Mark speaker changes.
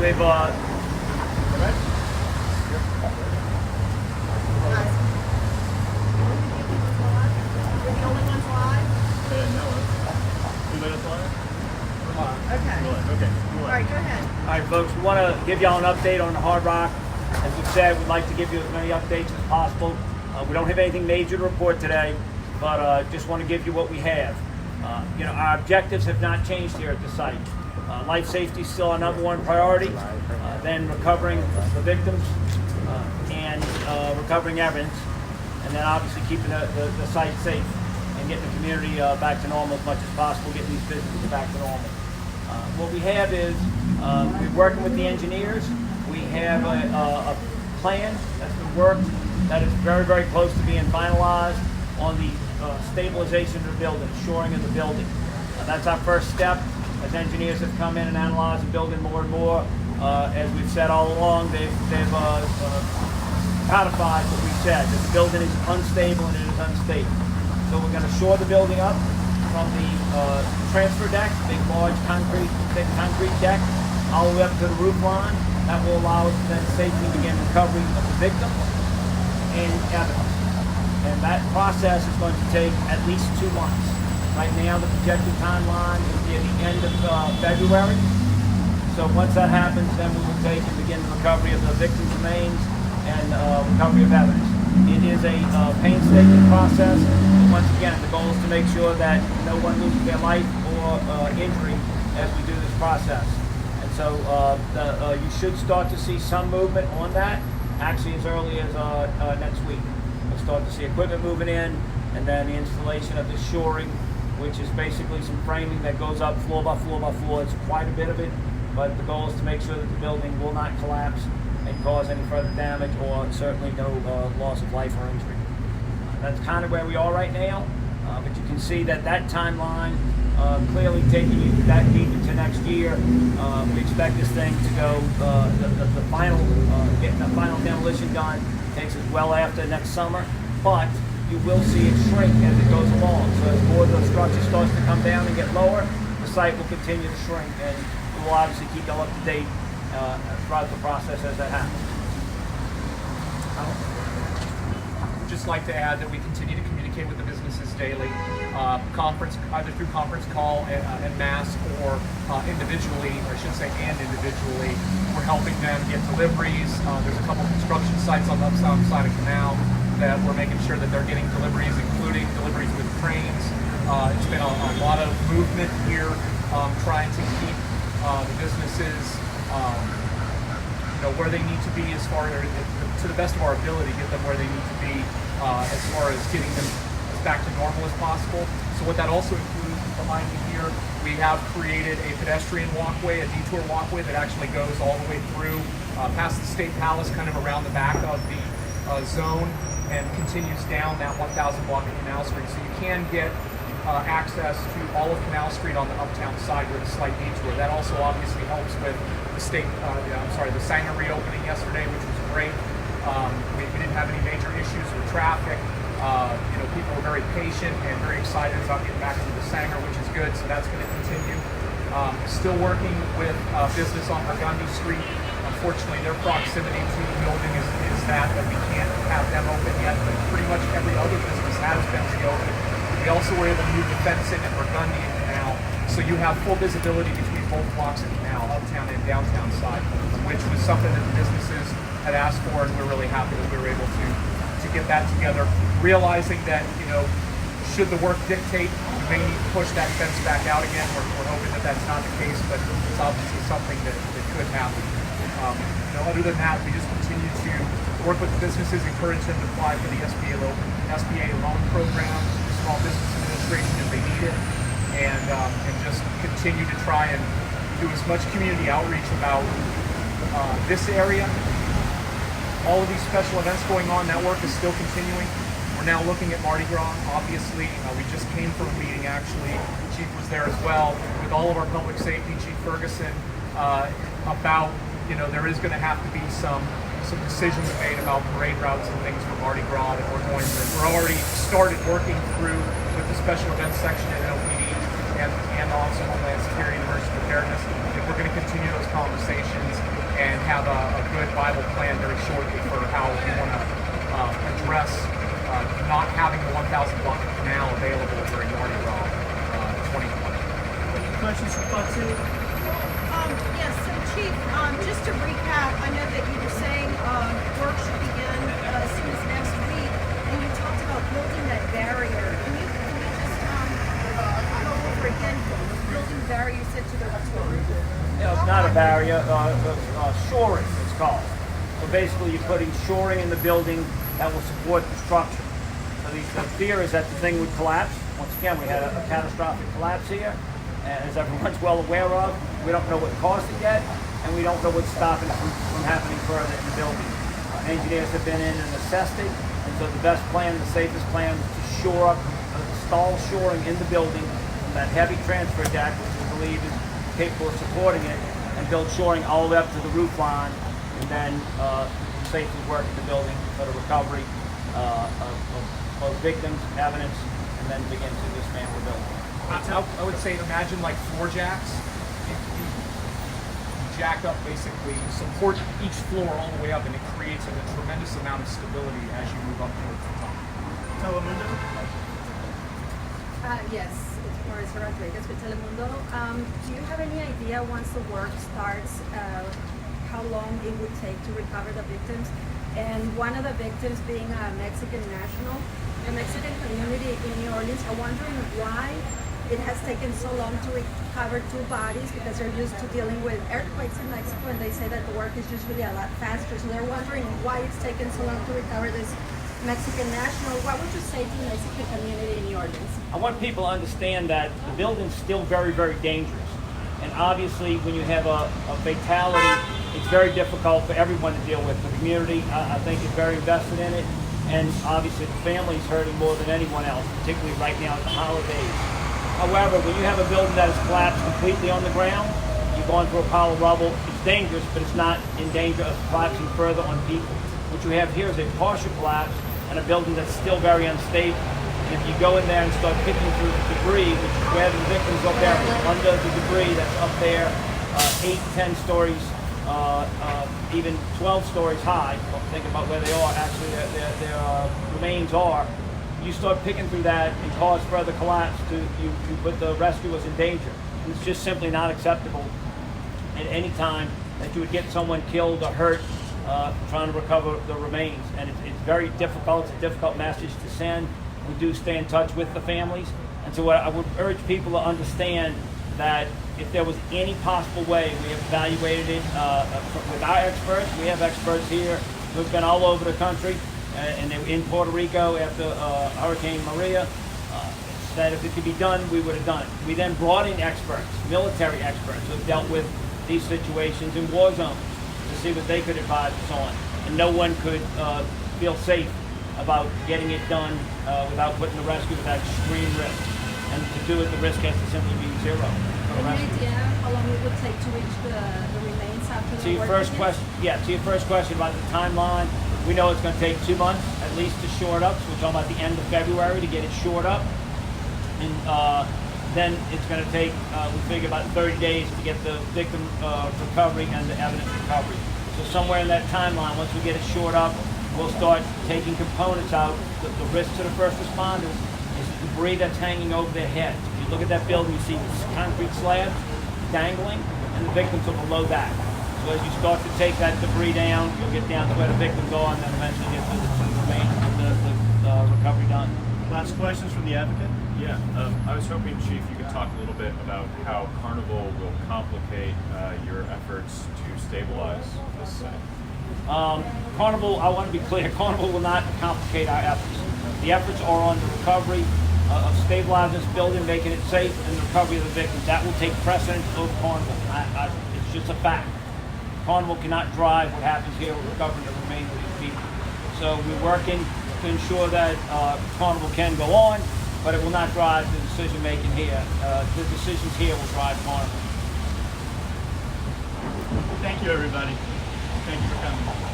Speaker 1: we've
Speaker 2: Okay. All right, go ahead.
Speaker 1: All right, folks, we want to give y'all an update on the Hard Rock. As we've said, we'd like to give you as many updates as possible. We don't have anything major to report today, but just want to give you what we have. Our objectives have not changed here at the site. Life safety is still our number one priority, then recovering the victims and recovering evidence, and then obviously keeping the site safe and getting the community back to normal as much as possible, getting these businesses back to normal. What we have is we're working with the engineers. We have a plan that's been worked that is very, very close to being finalized on the stabilization of the building, shoring of the building. That's our first step. As engineers have come in and analyzed the building more and more, as we've said all along, they've codified what we said, that the building is unstable and it is unstable. So we're going to shore the building up from the transfer deck, big large concrete deck, all the way up to the roof line. That will allow us to then safely begin recovery of the victim and evidence. And that process is going to take at least 2 months. Right now, the projected timeline is near the end of February. So once that happens, then we will take and begin the recovery of the victim's remains and recovery of evidence. It is a painstaking process. And once again, the goal is to make sure that no one loses their life or injury as we do this process. And so you should start to see some movement on that, actually as early as next week. We'll start to see equipment moving in, and then the installation of the shoring, which is basically some framing that goes up floor by floor by floor. It's quite a bit of it, but the goal is to make sure that the building will not collapse and cause any further damage, or certainly no loss of life or injury. That's kind of where we are right now, but you can see that timeline clearly taking you that deep into next year. We expect this thing to go, the final, getting the final demolition done takes us well after next summer, but you will see it shrink as it goes along. So as more of the structure starts to come down and get lower, the site will continue to shrink, and we will obviously keep y'all up to date throughout the process as that happens.
Speaker 3: We'd just like to add that we continue to communicate with the businesses daily, either through conference call and mass, or individually, or I should say individually. We're helping them get deliveries. There's a couple construction sites on the upside side of Canal that we're making sure that they're getting deliveries, including deliveries with trains. It's been a lot of movement here, trying to keep the businesses where they need to be, as far as to the best of our ability, get them where they need to be as far as getting them as back to normal as possible. So what that also includes, behind me here, we have created a pedestrian walkway, a detour walkway that actually goes all the way through past the State Palace, kind of around the back of the zone, and continues down that 1,000 block of Canal Street. So you can get access to all of Canal Street on the uptown side with a slight detour. That also obviously helps with the the Sanger reopening yesterday, which was great. We didn't have any major issues with traffic. People were very patient and very excited about getting back to the Sanger, which is good. So that's going to continue. Still working with business on Burgundy Street. Unfortunately, their proximity to the building is that we can't have them open yet, but pretty much every other business has been reopened. We also were able to move the fencing at Burgundy and Canal, so you have full visibility between both blocks of Canal, uptown and downtown side, which was something that the businesses had asked for, and we're really happy that we were able to get that together, realizing that, should the work dictate, we may need to push that fence back out again. We're hoping that that's not the case, but it's obviously something that could happen. Other than that, we just continue to work with the businesses, encourage them to apply for the SBA loan program, Small Business Administration if they need it, and just continue to try and do as much community outreach about this area. All of these special events going on, that work is still continuing. We're now looking at Mardi Gras, obviously. We just came from a meeting, actually. The Chief was there as well, with all of our public safety, Chief Ferguson, about, there is going to have to be some decisions made about parade routes and things for Mardi Gras that we're already started working through with the special events section at LPD and Office of Homeland Security and Emergency Preparedness, if we're going to continue those conversations and have a good viable plan very shortly for how we want to address not having the 1,000 bucket canal available during Mardi Gras 2020.
Speaker 2: Any questions for Foxy?
Speaker 4: Yes, so Chief, just to recap, I know that you were saying work should begin as soon as next week, and you talked about building that barrier. Can you just go over again, building barrier you said to the roof?
Speaker 1: It's not a barrier, shoring it's called. So basically you're putting shoring in the building that will support the structure. So the fear is that the thing would collapse. Once again, we had a catastrophic collapse here, and as everyone's well aware of, we don't know what caused it yet, and we don't know what's stopping it from happening further in the building. Engineers have been in and assessed it, and so the best plan, the safest plan, is to shore up, install shoring in the building, that heavy transfer deck, which we believe is capable of supporting it, and build shoring all the way up to the roof line, and then safely work in the building for the recovery of both victims, evidence, and then begin to dismantle the building.
Speaker 3: I would say imagine like floor jacks. You jack up basically, support each floor all the way up, and it creates a tremendous amount of stability as you move up towards the top.
Speaker 2: Telemundo?
Speaker 5: Yes, it's Flores Rodriguez with Telemundo. Do you have any idea once the work starts, how long it would take to recover the victims? And one of the victims being a Mexican national, the Mexican community in New Orleans, I'm wondering why it has taken so long to recover two bodies, because they're used to dealing with earthquakes in Mexico, and they say that the work is usually a lot faster. So they're wondering why it's taken so long to recover this Mexican national. What would you say to the Mexican community in New Orleans?
Speaker 1: I want people to understand that the building's still very, very dangerous. And obviously, when you have a fatality, it's very difficult for everyone to deal with. The community, I think, is very invested in it. And obviously, the family's hurting more than anyone else, particularly right now at the holidays. However, when you have a building that is collapsed completely on the ground, you're going through a pile of rubble, it's dangerous, but it's not in danger of collapsing further on people. What you have here is a partial collapse and a building that's still very unstable. And if you go in there and start picking through the debris, which is where the victims are buried, under the debris that's up there, 8, 10 stories, even 12 stories high, think about where they are, actually their remains are, you start picking through that and cause further collapse, you put the rescuers in danger. And it's just simply not acceptable at any time that you would get someone killed or hurt trying to recover the remains. And it's very difficult. It's a difficult message to send. We do stay in touch with the families. And so what I would urge people to understand that if there was any possible way, we have evaluated it with our experts. We have experts here who've been all over the country, and they were in Puerto Rico after Hurricane Maria. That if it could be done, we would have done it. We then brought in experts, military experts, who have dealt with these situations in war zones to see what they could advise us on. And no one could feel safe about getting it done without putting the rescue at extreme risk. And to do it, the risk has to simply be zero.
Speaker 5: Any idea how long it would take to reach the remains after
Speaker 1: To
Speaker 5: the
Speaker 1: your
Speaker 5: work
Speaker 1: first
Speaker 5: begins?
Speaker 1: question, to your first question about the timeline, we know it's going to take 2 months at least to shore it up. So we're talking about the end of February to get it shored up, and then it's going to take, we figure, about 30 days to get the victim recovery and the evidence recovery. So somewhere in that timeline, once we get it shored up, we'll start taking components out. The risk to the first responders is the debris that's hanging over their heads. If you look at that building, you see this concrete slab dangling, and the victims are below that. So as you start to take that debris down, you'll get down to where the victims are, and then eventually get to the remains of the recovery done.
Speaker 2: Last questions from the advocate?
Speaker 6: Yeah, I was hoping, Chief, you could talk a little bit about how Carnival will complicate your efforts to stabilize this site.
Speaker 1: Carnival, I want to be clear, Carnival will not complicate our efforts. The efforts are on the recovery of stabilizing this building, making it safe, and the recovery of the victims. That will take precedence over Carnival. It's just a fact. Carnival cannot drive what happens here with recovering the remains of these people. So we're working to ensure that Carnival can go on, but it will not drive the decision making here. The decisions here will drive Carnival.
Speaker 2: Thank you, everybody. Thank you for coming.